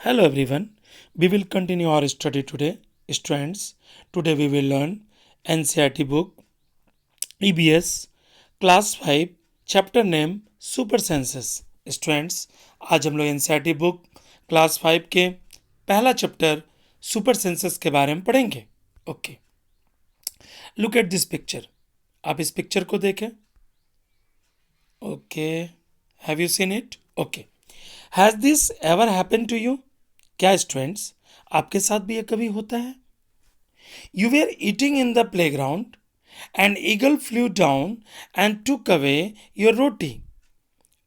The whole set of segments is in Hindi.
Hello everyone. We will continue our study today. Students, today we will learn NCERT book EBS Class 5 Chapter name Super Senses. Students, आज हम लोग NCERT बुक क्लास 5 के पहला चैप्टर सुपर सेंसेस के बारे में पढ़ेंगे. Okay, look at this picture. आप इस पिक्चर को देखें. Okay, have you seen it? Okay, has this ever happen to you? क्या स्टूडेंट्स, आपके साथ भी ये कभी होता है? You were eating in the playground and eagle flew down and took away your roti.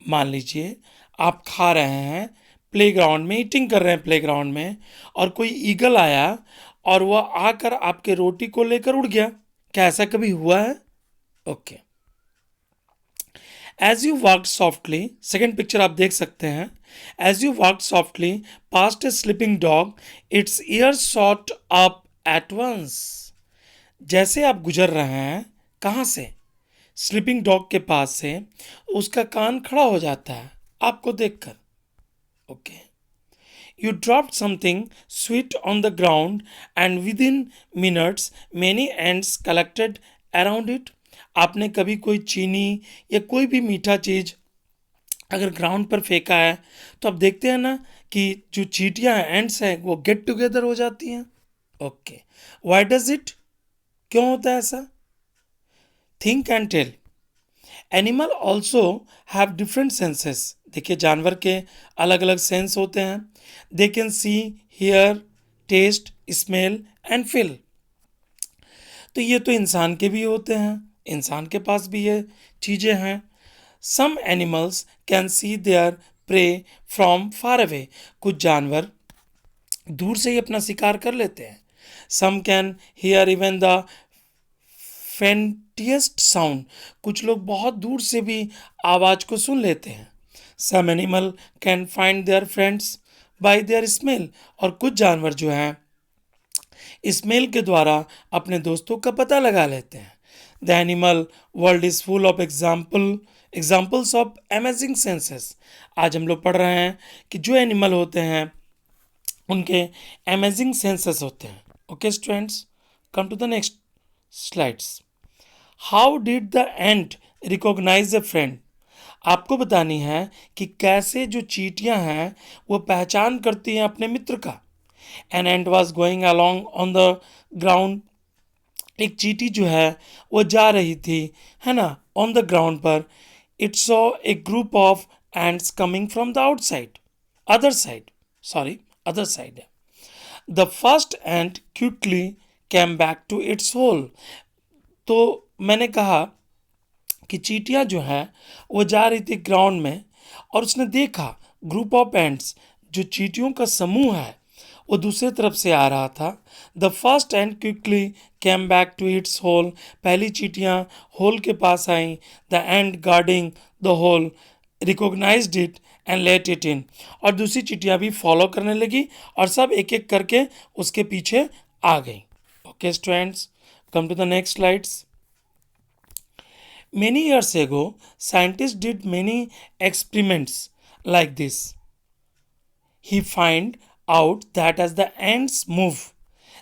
मान लीजिए आप खा रहे हैं प्लेग्राउंड में, ईटिंग कर रहे हैं प्लेग्राउंड में, और कोई ईगल आया और वह आकर आपके रोटी को लेकर उड़ गया. क्या ऐसा कभी हुआ है? Okay. As you walked softly, second picture आप देख सकते हैं. As you walked softly past a sleeping dog, its ear shot up at once. जैसे आप गुजर रहे हैं, कहाँ से? स्लीपिंग डॉग के पास से, उसका कान खड़ा हो जाता है आपको देखकर. Okay. You dropped something sweet on the ground and with in minutes many ends collected around it. आपने कभी कोई चीनी या कोई भी मीठा चीज अगर ग्राउंड पर फेंका है तो आप देखते हैं ना कि जो चींटियां एंड्स हैं वो गेट टुगेदर हो जाती हैं. ओके. Why does it? क्यों होता है ऐसा? Think and tell. Animal also have different senses. देखिए, जानवर के अलग अलग सेंस होते हैं. They can see, hear, taste, smell and feel. तो ये तो इंसान के भी होते हैं, इंसान के पास भी ये चीज़ें हैं. Some animals can see their prey from far away. कुछ जानवर दूर से ही अपना शिकार कर लेते हैं. Some can hear even the faintest sound. कुछ लोग बहुत दूर से भी आवाज़ को सुन लेते हैं. Some animal can find their friends by their smell. और कुछ जानवर जो हैं स्मेल के द्वारा अपने दोस्तों का पता लगा लेते हैं. The animal world is full of examples of amazing senses. आज हम लोग पढ़ रहे हैं कि जो एनिमल होते हैं उनके अमेजिंग सेंसेस होते हैं. Okay students, come to the next slides. How did the ant recognise a friend. आपको बतानी है कि कैसे जो चींटियां हैं वो पहचान करती हैं अपने मित्र का. An ant was going along on the ground. एक चींटी जो है वो जा रही थी, है ना, ऑन द ग्राउंड पर. It saw a group of ants coming from the outside, other side, sorry other side. The first ant quickly came back to its hole. तो मैंने कहा कि चींटियां जो है वो जा रही थी ग्राउंड में और उसने देखा ग्रुप ऑफ एंट्स, जो चींटियों का समूह है वो दूसरे तरफ से आ रहा था. The first ant quickly came back to its hole. पहली चींटियां होल के पास आई. The ant guarding the hole recognised it and let it in. और दूसरी चींटियां भी फॉलो करने लगी और सब एक एक करके उसके पीछे आ गई. Okay students, come to the next slides. Many years ago, scientists did many experiments like this. He find out that as the ants move,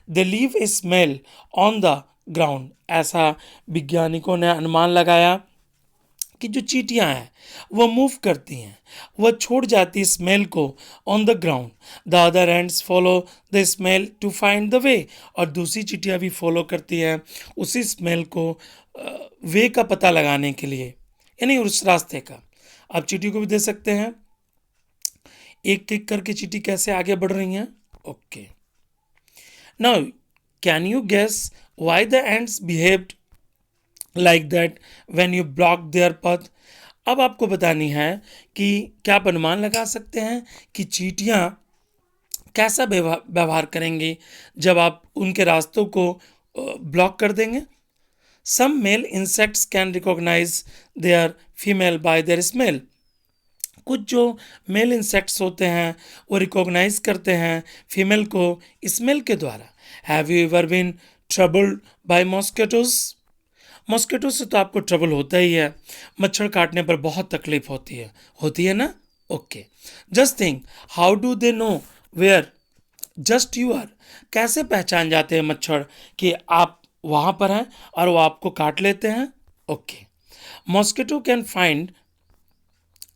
they leave a smell on the ground. ऐसा वैज्ञानिकों ने अनुमान लगाया कि जो चींटियां हैं वो मूव करती हैं, वह छोड़ जाती स्मेल को on the ground. The other ants follow the smell to find the way. और दूसरी चींटियां भी फॉलो करती हैं उसी स्मेल को वे का पता लगाने के लिए, यानी उस रास्ते का. आप चींटी को भी दे सकते हैं, एक एक करके चींटी कैसे आगे बढ़ रही हैं. Okay. Now can you guess why the ants behaved like that when you block their path. अब आपको बतानी है कि क्या आप अनुमान लगा सकते हैं कि चींटियां कैसा व्यवहार करेंगी जब आप उनके रास्तों को ब्लॉक कर देंगे. Some male insects can recognise their female by their smell. कुछ जो मेल इंसेक्ट्स होते हैं वो रिकॉग्नाइज करते हैं फीमेल को स्मेल के द्वारा. Have you ever been troubled by mosquitoes. Mosquito से तो आपको ट्रबल होता ही है, मच्छर काटने पर बहुत तकलीफ होती है ना. Okay. Just think, how do they know where just you are. कैसे पहचान जाते हैं मच्छर कि आप वहाँ पर हैं और वो आपको काट लेते हैं? Okay, mosquito can find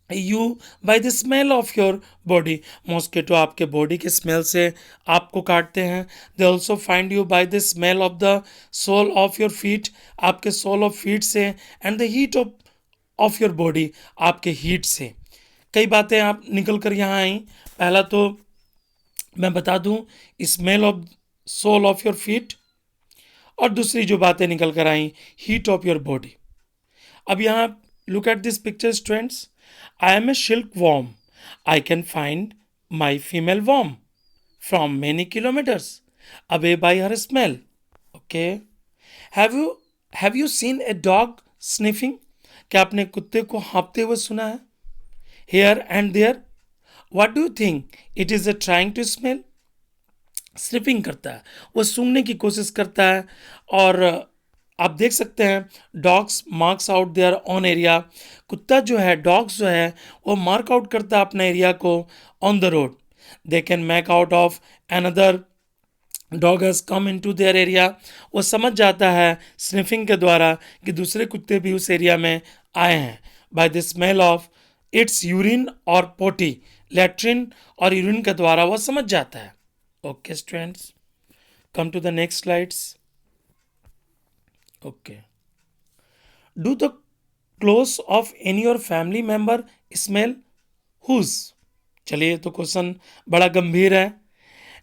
you by the smell of your body. Mosquito आपके बॉडी के स्मेल से आपको काटते हैं। They also find you by the smell of the sole of your feet, आपके सोल ऑफ फीट से, and the heat of your body, आपके हीट से। कई बातें आप निकल कर यहाँ आई। पहला तो मैं बता दूं, smell of sole of your feet, और दूसरी जो बातें निकल कर आई, हीट ऑफ योर बॉडी। अब यहाँ look at this picture students. I am a silkworm, I can find my female worm from many kilometres away by her smell. Okay, have you have you seen a dog sniffing? क्या आपने कुत्ते को हाँफते हुए सुना है? Here and there, what do you think it is a trying to smell? Sniffing करता है, वो सूंघने की कोशिश करता है। और आप देख सकते हैं dogs marks out their on area. कुत्ता जो है, डॉग्स जो है, वो मार्क आउट करता है अपने एरिया को on the road. They can make out of another dog has come in to their area. वो समझ जाता है स्निफिंग के द्वारा कि दूसरे कुत्ते भी उस एरिया में आए हैं। Bye the smell of its urine और पोटी, लेट्रिन और यूरिन के द्वारा वो समझ जाता है। Okay students, come to the next slides. Okay, do the clothes of any your family member smell whose? चलिए, तो क्वेश्चन बड़ा गंभीर है।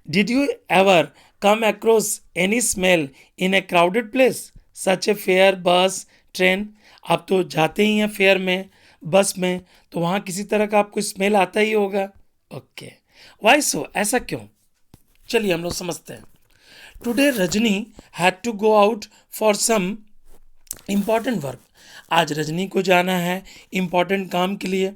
डिड यू एवर come across any smell in a crowded place such a fair, bus, train? आप तो जाते ही हैं फेयर में, बस में, तो वहाँ किसी तरह का आपको स्मेल आता ही होगा। ओके, वाई सो, ऐसा क्यों? चलिए हम लोग समझते हैं। Today Rajni had to go out for some important work. आज रजनी को जाना है इम्पॉर्टेंट काम के लिए।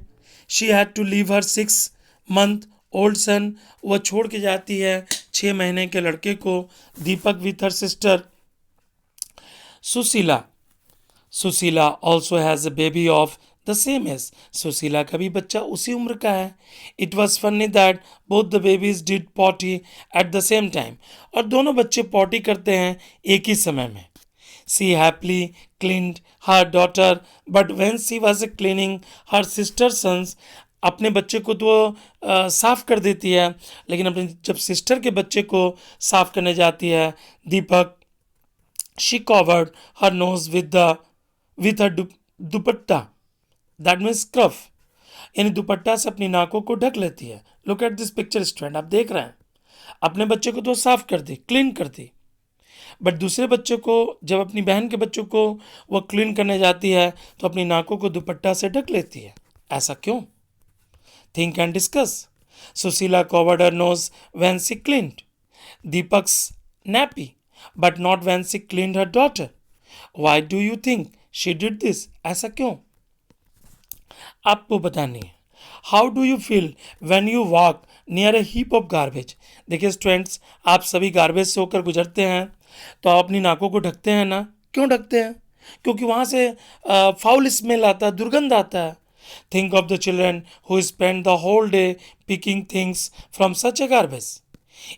She had to leave her 6 month old son. वह छोड़ के जाती है 6 महीने के लड़के को, Deepak with her sister Sushila. Sushila also has a baby of the same age. Sushila का भी बच्चा उसी उम्र का है। It was funny that both the babies did potty at the same time. और दोनों बच्चे पॉटी करते हैं एक ही समय में। She happily cleaned her daughter but when she was cleaning her sister sons. अपने बच्चे को तो साफ कर देती है, लेकिन अपने जब सिस्टर के बच्चे को साफ करने जाती है, Deepak, she covered her nose with her dupatta, that means scarf, यानी दुपट्टा से अपनी नाकों को ढक लेती है। Look at this picture student, आप देख रहे हैं अपने बच्चे को तो साफ कर दी, क्लीन कर दी, बट दूसरे बच्चे को, जब अपनी बहन के बच्चों को वो क्लीन करने जाती है तो अपनी नाकों को दुपट्टा से ढक लेती है। ऐसा क्यों? Think and discuss. Susila covered her nose when she cleaned Deepak's nappy, but not when she cleaned her daughter. Why do you think she did this? ऐसा क्यों? आपको बतानी है। How do you feel when you walk near A heap of garbage? देखिए स्टूडेंट्स, आप सभी गार्बेज से होकर गुजरते हैं तो आप अपनी नाकों को ढकते हैं ना? क्यों ढकते हैं? क्योंकि वहाँ से फाउल स्मेल आता है, दुर्गंध आता है। Think of the children who spend the whole day picking things from such a garbage.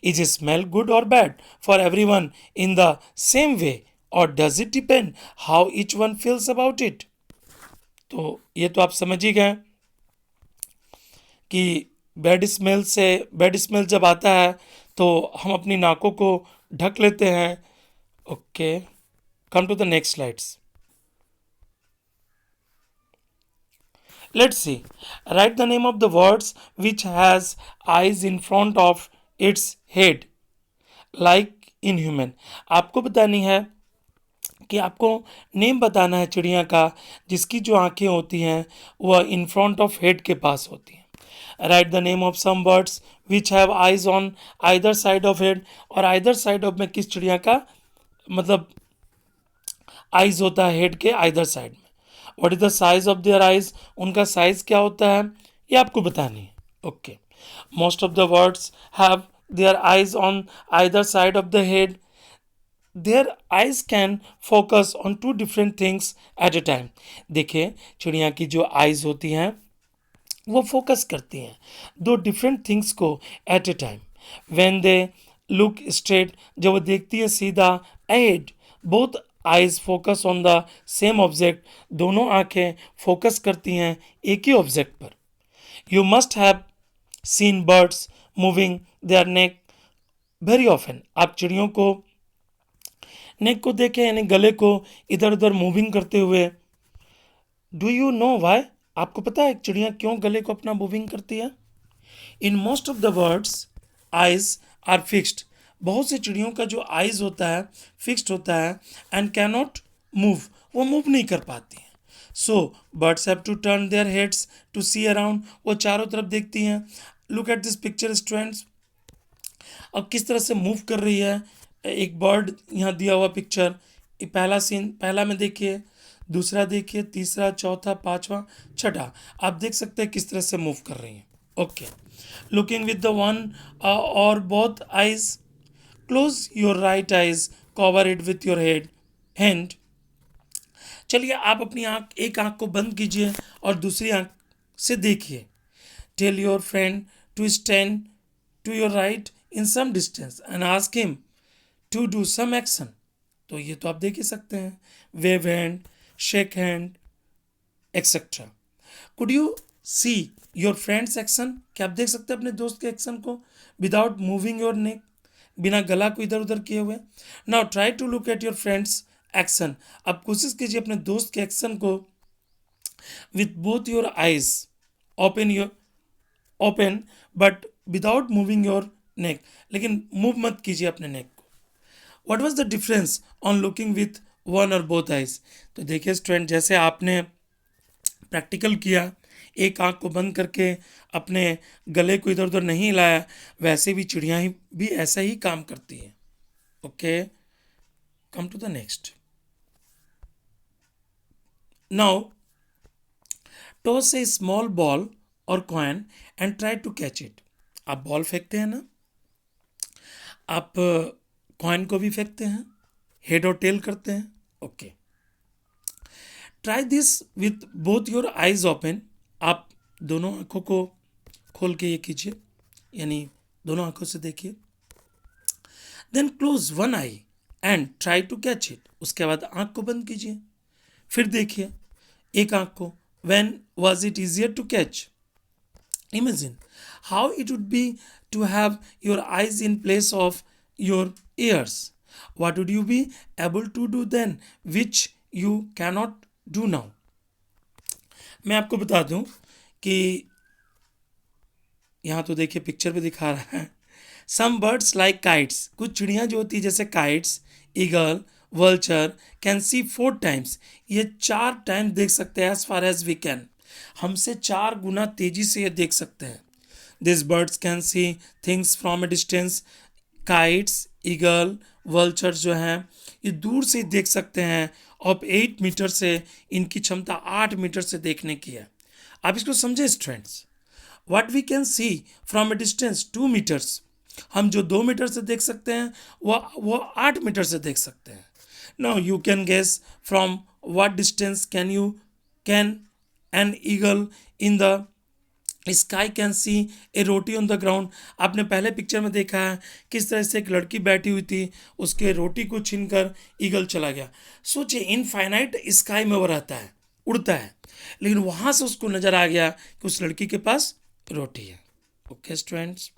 Is it smell good or bad for everyone in the same way, or does it depend how each one feels about it? तो ये तो आप समझ ही गए कि बैड स्मेल जब आता है तो हम अपनी नाकों को ढक लेते हैं। Okay, come to the next slides. Let's see. Write the name of the words which has eyes in front of its head, like in human. आपको बतानी है कि आपको नेम बताना है चिड़िया का जिसकी जो आंखें होती हैं वह इन फ्रंट ऑफ हेड के पास होती हैं। Write the name of some birds which have eyes on either side of head. और आइदर साइड ऑफ में किस चिड़िया का मतलब आइज होता है हेड के आइदर साइड में। What is the size of their eyes? उनका साइज क्या होता है ये आपको बतानी है। Okay, most of the words have their eyes on either side of the head. Their eyes can focus on 2 different things at a time. देखिए, चिड़िया की जो आइज होती हैं वो फोकस करती हैं 2 different थिंग्स को at a time. When they look straight, जब वो देखती है सीधा, ahead, both eyes focus on the same object, दोनों आंखें फोकस करती हैं एक ही ऑब्जेक्ट पर. You must have seen birds moving their neck very often. आप चिड़ियों को नेक को देखे, यानी गले को इधर उधर मूविंग करते हुए. Do you know why? आपको पता है चिड़िया क्यों गले को अपना मूविंग करती है? In most of the birds eyes are fixed. बहुत से चिड़ियों का जो आइज होता है फिक्स्ड होता है, एंड कैन नॉट मूव, वो मूव नहीं कर पाती हैं. So birds have to turn their heads to see around, वो चारों तरफ देखती हैं. Look at this picture students. अब किस तरह से मूव कर रही है एक बर्ड, यहाँ दिया हुआ पिक्चर. ये पहला सीन, पहला में देखिए, दूसरा देखिए, तीसरा, चौथा, पांचवा, छठा. आप देख सकते हैं किस तरह से मूव कर रही हैं. Okay. Looking with the one और both eyes. Close your right eyes, cover it with your hand. चलिए आप अपनी आँख, एक आँख को बंद कीजिए और दूसरी आँख से देखिए. Tell your friend to stand to your right in some distance and ask him to do some action. तो ये तो आप देख ही सकते हैं. Wave hand, shake hand, etcetera. Could you see your friend's action? क्या आप देख सकते हैं अपने दोस्त के एक्शन को विदाउट मूविंग योर नेक, बिना गला को इधर उधर किए हुए? Now try to look at your friend's action. अब कोशिश कीजिए अपने दोस्त के एक्शन को with both your eyes open but without moving your neck. लेकिन मूव मत कीजिए अपने नेक को. What was the difference on looking with one और बोथ आइज? तो देखिए स्टूडेंट, जैसे आपने प्रैक्टिकल किया, एक आंख को बंद करके अपने गले को इधर उधर नहीं हिलाया, वैसे भी चिड़िया ही भी ऐसा ही काम करती है. Okay, come to the next. Now toss a small ball or coin and try to catch it. आप बॉल फेंकते हैं ना, आप कॉइन को भी फेंकते हैं, हेड और टेल करते हैं. Okay. Try this with both your eyes open. आप दोनों आंखों को खोल के ये कीजिए, यानी दोनों आंखों से देखिए. Then close one eye and try to catch it. उसके बाद आंख को बंद कीजिए, फिर देखिए एक आंख को. When was it easier to catch? Imagine how it would be to have your eyes in place of your ears. What would you be able to do then, which you cannot do now? मैं आपको बता दूं कि यहाँ तो देखिए पिक्चर पे दिखा रहा है. Some birds like kites. कुछ चिड़ियाँ जो होती है जैसे kites, eagle, vulture can see 4 times. ये 4 टाइम देख सकते हैं as far as we can. हमसे 4 गुना तेजी से ये देख सकते हैं. This birds can see things from a distance. Kites, eagle, vultures जो हैं ये दूर से देख सकते हैं. अब 8 मीटर से इनकी क्षमता 8 मीटर से देखने की है. आप इसको समझे students. What we can see from a distance 2 metres. हम जो 2 मीटर से देख सकते हैं वो 8 मीटर से देख सकते हैं. Now you can guess from what distance can an eagle in the sky can see a roti on the ground. आपने पहले पिक्चर में देखा है किस तरह से एक लड़की बैठी हुई थी, उसके रोटी को छीनकर ईगल चला गया. सोचिए इनफाइनाइट स्काई में वो रहता है, उड़ता है, लेकिन वहाँ से उसको नज़र आ गया कि उस लड़की के पास रोटी है. Okay students.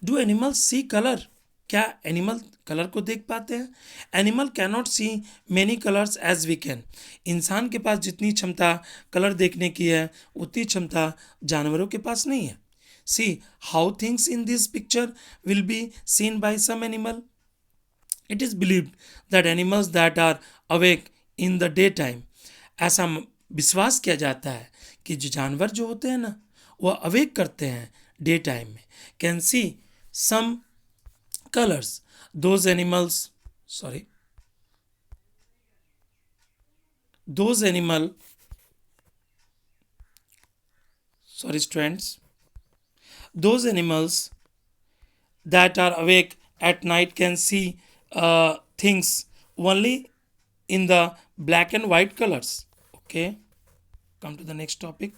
Do animal see colour? क्या एनिमल कलर को देख पाते हैं? Animal cannot see many colours as we can. इंसान के पास जितनी क्षमता कलर देखने की है उतनी क्षमता जानवरों के पास नहीं है. See how things in this picture will be seen by some animal. It is believed that animals that are awake in the day time. ऐसा विश्वास किया जाता है कि जो जानवर जो होते हैं ना वो अवेक करते हैं डे टाइम में. Can see some colors. Those animals, sorry, those animal, sorry students, those animals that are awake at night can see things only in the black and white colors. Okay, come to the next topic.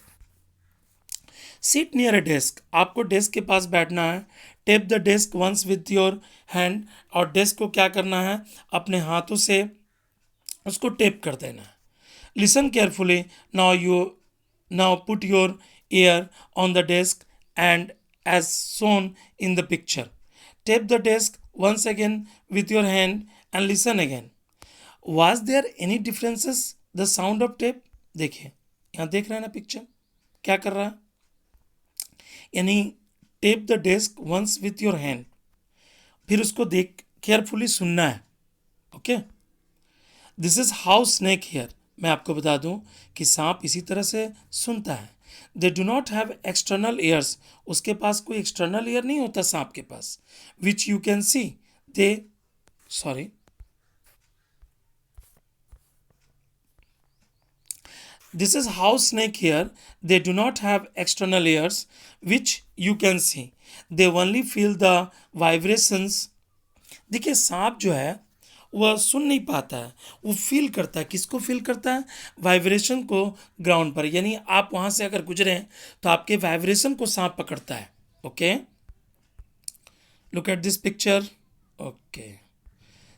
Sit near a desk, आपको डेस्क के पास बैठना है। Tap the desk once with your hand, और डेस्क को क्या करना है, अपने हाथों से उसको टेप कर देना है। Listen carefully, now you now put your ear on the desk and as shown in the picture. Tape the desk once again with your hand and listen again. Was there any differences the sound of tape? देखिए, यहाँ देख रहे हैं ना पिक्चर क्या कर रहा है, यानी tap the desk once with your hand, फिर उसको देख केयरफुली सुनना है। Okay, this is how snake hear, मैं आपको बता दूं कि सांप इसी तरह से सुनता है। They do not have external ears, उसके पास कोई एक्सटर्नल ईयर नहीं होता सांप के पास, which you can see, they sorry this is how snake here, they do not have external ears which you can see, they only feel the vibrations। देखिए सांप जो है वह सुन नहीं पाता है, वो फील करता है। किसको फील करता है, वाइब्रेशन को ग्राउंड पर, यानी आप वहां से अगर गुजरे हैं तो आपके वाइब्रेशन को सांप पकड़ता है। Okay, look at this picture. Okay,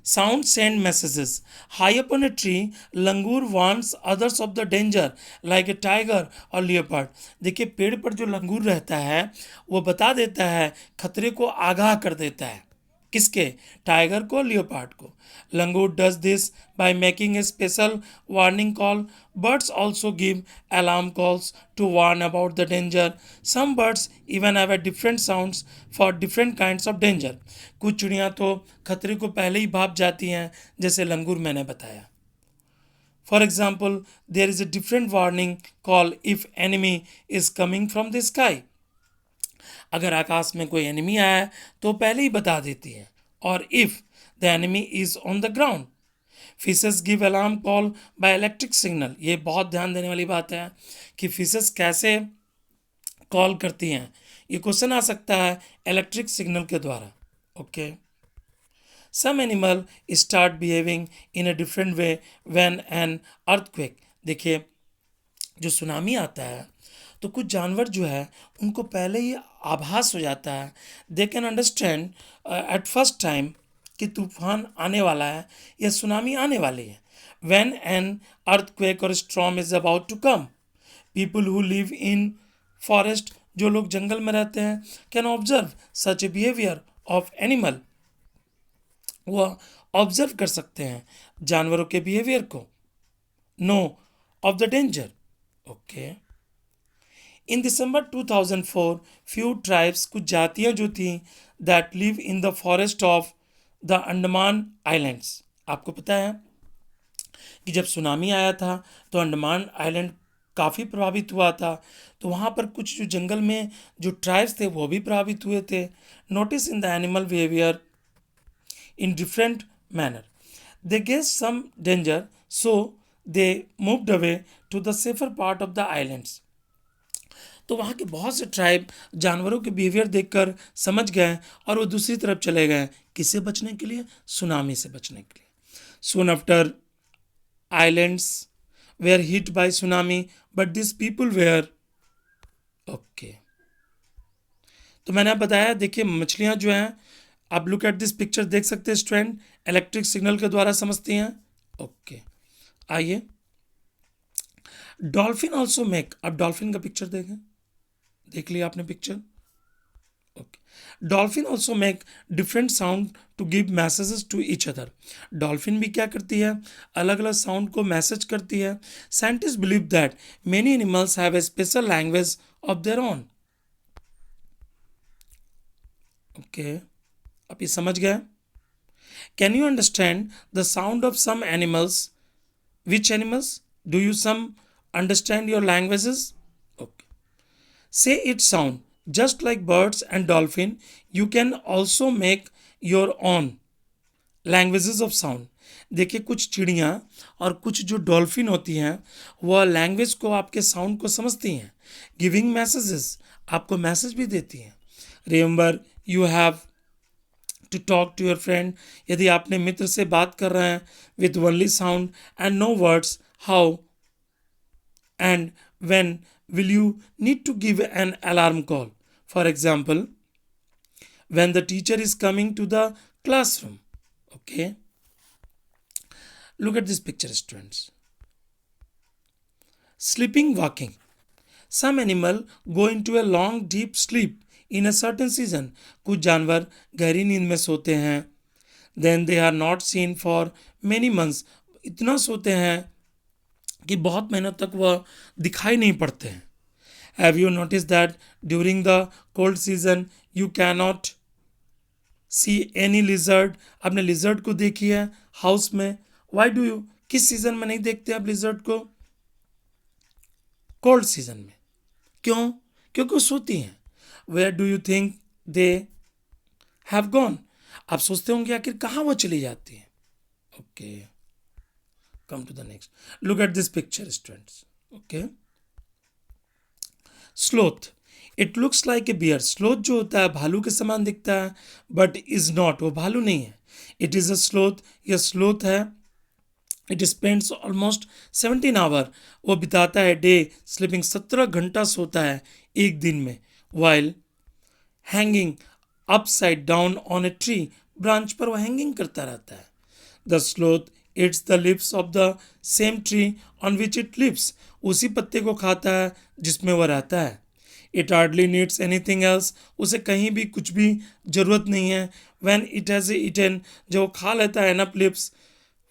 sound send messages, high up on a tree langur warns others of the danger like a tiger or leopard। देखिए पेड़ पर जो लंगूर रहता है वो बता देता है, खतरे को आगाह कर देता है। किसके, टाइगर को, लियोपार्ड को। Langur does this by making a special warning call, birds also give alarm calls to warn about the danger, some birds even have a different sounds for different kinds of danger. कुछ चिड़ियाँ तो खतरे को पहले ही भाप जाती हैं, जैसे लंगूर मैंने बताया। For example, there is a different warning call if enemy is coming from the sky. अगर आकाश में कोई एनिमी आया है तो पहले ही बता देती है। और if the enemy is on the ground, fishes give alarm call by electric signal. ये बहुत ध्यान देने वाली बात है कि फिशेस कैसे कॉल करती हैं, ये क्वेश्चन आ सकता है इलेक्ट्रिक सिग्नल के द्वारा। Okay, some animal start behaving in a different way when an earthquake. देखिए जो सुनामी आता है तो कुछ जानवर जो है उनको पहले ही आभास हो जाता है, they can understand at first time कि तूफान आने वाला है या सुनामी आने वाली है। व्हेन एन अर्थक्वेक और storm is about to come, people who live in forest, जो लोग जंगल में रहते हैं, can observe such a behaviour of animal, वह ऑब्जर्व कर सकते हैं जानवरों के बिहेवियर को, know of the danger. Okay, in December 2004 few tribes, कुछ जातियां जो थीं, that live in the forest of the Andaman islands. आपको पता है कि जब सुनामी आया था तो अंडमान आइलैंड काफ़ी प्रभावित हुआ था, तो वहाँ पर कुछ जो जंगल में जो ट्राइब्स थे वो भी प्रभावित हुए थे। Notice in the animal behaviour in different manner. They guessed some danger, so they moved away to the safer part of the islands. तो वहाँ के बहुत से ट्राइब जानवरों के बिहेवियर देखकर समझ गए और वो दूसरी तरफ चले गए, किससे बचने के लिए, सुनामी से बचने के लिए। Soon after islands were hit by tsunami, but these people were okay। तो मैंने आप बताया, देखिए मछलियाँ जो हैं, आप लुक एट दिस पिक्चर देख सकते हैं, स्ट्रैंड इलेक्ट्रिक सिग्नल के द्वारा समझती हैं। ओके, आइए डॉल्फिन ऑल्सो मेक, अब डॉल्फिन का पिक्चर देखें, देख लिया आपने picture. Okay, dolphin also make different sound to give messages to each other. Dolphin भी क्या करती है, अलग अलग साउंड को मैसेज करती है। Scientist believe that many animals have a special language of their own. Okay, आप ये समझ गए। Can you understand the sound of some animals, which animals do you some understand your languages. Okay, say it sound just like birds and dolphin, you can also make your own languages of sound. देखिए कुछ चिड़ियाँ और कुछ जो डॉल्फिन होती हैं वह लैंग्वेज को, आपके साउंड को समझती हैं, गिविंग मैसेजेस, आपको मैसेज भी देती हैं। Remember you have to talk to your friend, यदि आपने मित्र से बात कर रहे हैं, with only sound and no words, how and when will you need to give an alarm call? For example, when the teacher is coming to the classroom. Okay, look at this picture, students. Sleeping, walking. Some animal go into a long deep sleep in a certain season. कुछ जानवर गहरी नींद में सोते हैं. Then they are not seen for many months. इतना सोते हैं कि बहुत महीनों तक वह दिखाई नहीं पड़ते हैं. Have you noticed that during the cold season you cannot see any lizard? आपने lizard को देखी है हाउस में? Why do you? किस सीजन में नहीं देखते आप lizard को? कोल्ड सीजन में. क्यों? क्योंकि वो सोती हैं. Where do you think they have gone? आप सोचते होंगे आखिर कहाँ वो चली जाती है. Okay, come to the next. Look at this picture, students. Okay, sloth. It looks like a bear. Sloth जो होता है भालू के समान दिखता है, बट इज नॉट. वो भालू नहीं है. It is a sloth. यह स्लोथ है. It spends almost 17 hour. वो बिताता है डे स्लीपिंग. 17 घंटा सोता है एक दिन में. While hanging upside down on a tree. Branch पर वो हैंगिंग करता रहता है. The sloth eats the leaves of the same tree on which it lives. उसी पत्ते को खाता है जिसमें वह रहता है. It hardly needs anything else. उसे कहीं भी कुछ भी जरूरत नहीं है. व्हेन इट हैज ईटन, जब वो खा लेता है enough lips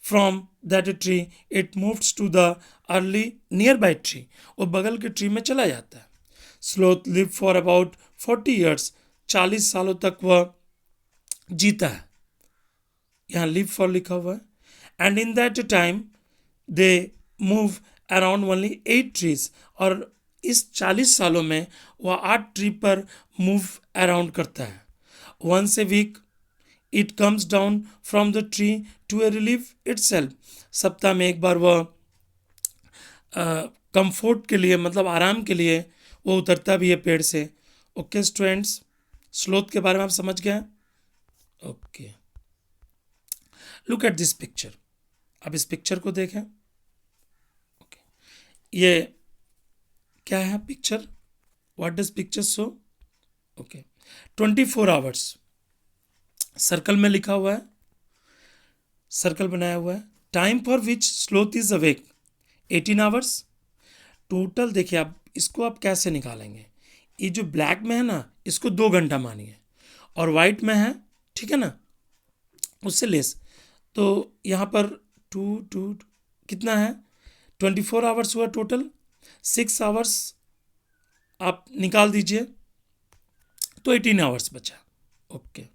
from that tree, it moves to the early nearby tree. वो बगल के ट्री में चला जाता है. Sloth live for about 40 years. 40 सालों तक वह जीता है. यहाँ live for लिखा हुआ है. And in that time they move around only 8 trees. और इस 40 सालों में वह 8 ट्री पर move around करता है. Once a week it comes down from the tree to a relief itself. सप्ताह में एक बार वह कंफर्ट के लिए, मतलब आराम के लिए वो उतरता भी है पेड़ से. ओके स्टूडेंट्स, स्लोथ के बारे में आप समझ गए. Okay, look at this picture. अब इस पिक्चर को देखें. ओके, ये क्या है picture? What does picture show? Okay, 24 hours circle में लिखा हुआ है. सर्कल बनाया हुआ है. Time for which sloth is awake 18 hours. Total देखिए आप इसको आप कैसे निकालेंगे. ये जो ब्लैक में है ना, इसको 2 घंटा मानिए, और वाइट में है, ठीक है ना, उससे लेस. तो यहाँ पर टू कितना है? 24 आवर्स हुआ टोटल. 6 आवर्स आप निकाल दीजिए तो 18 आवर्स बचा. Okay,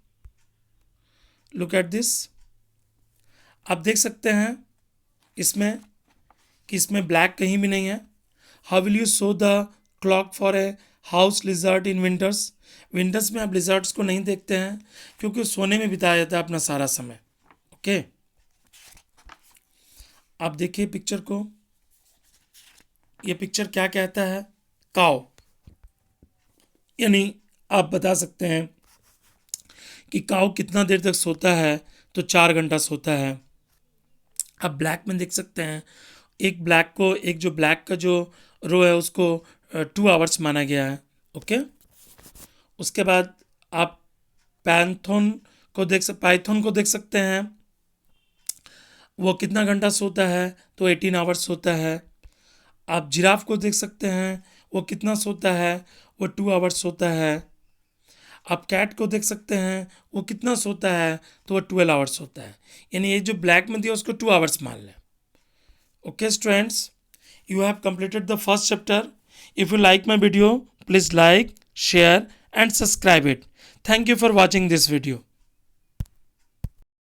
look at this. आप देख सकते हैं इसमें कि इसमें ब्लैक कहीं भी नहीं है. How will you show the clock for a house lizard in winters? Winters में आप लिजर्ड्स को नहीं देखते हैं क्योंकि सोने में बिताया जाता है अपना सारा समय. ओके, आप देखिए पिक्चर को. ये पिक्चर क्या कहता है? काउ. यानी आप बता सकते हैं कि काउ कितना देर तक सोता है, तो 4 घंटा सोता है. आप ब्लैक में देख सकते हैं, एक जो ब्लैक का जो रो है उसको 2 आवर्स माना गया है. ओके, उसके बाद आप पाइथन को देख सकते हैं. वो कितना घंटा सोता है? तो 18 आवर्स सोता है. आप जिराफ को देख सकते हैं, वो कितना सोता है? वो 2 आवर्स सोता है. आप कैट को देख सकते हैं, वो कितना सोता है? तो वो 12 आवर्स सोता है. यानी ये जो ब्लैक में दिया उसको 2 आवर्स मान लें. Okay students, you have completed the first chapter. If you like my video, please like, share and subscribe it. Thank you for watching this video.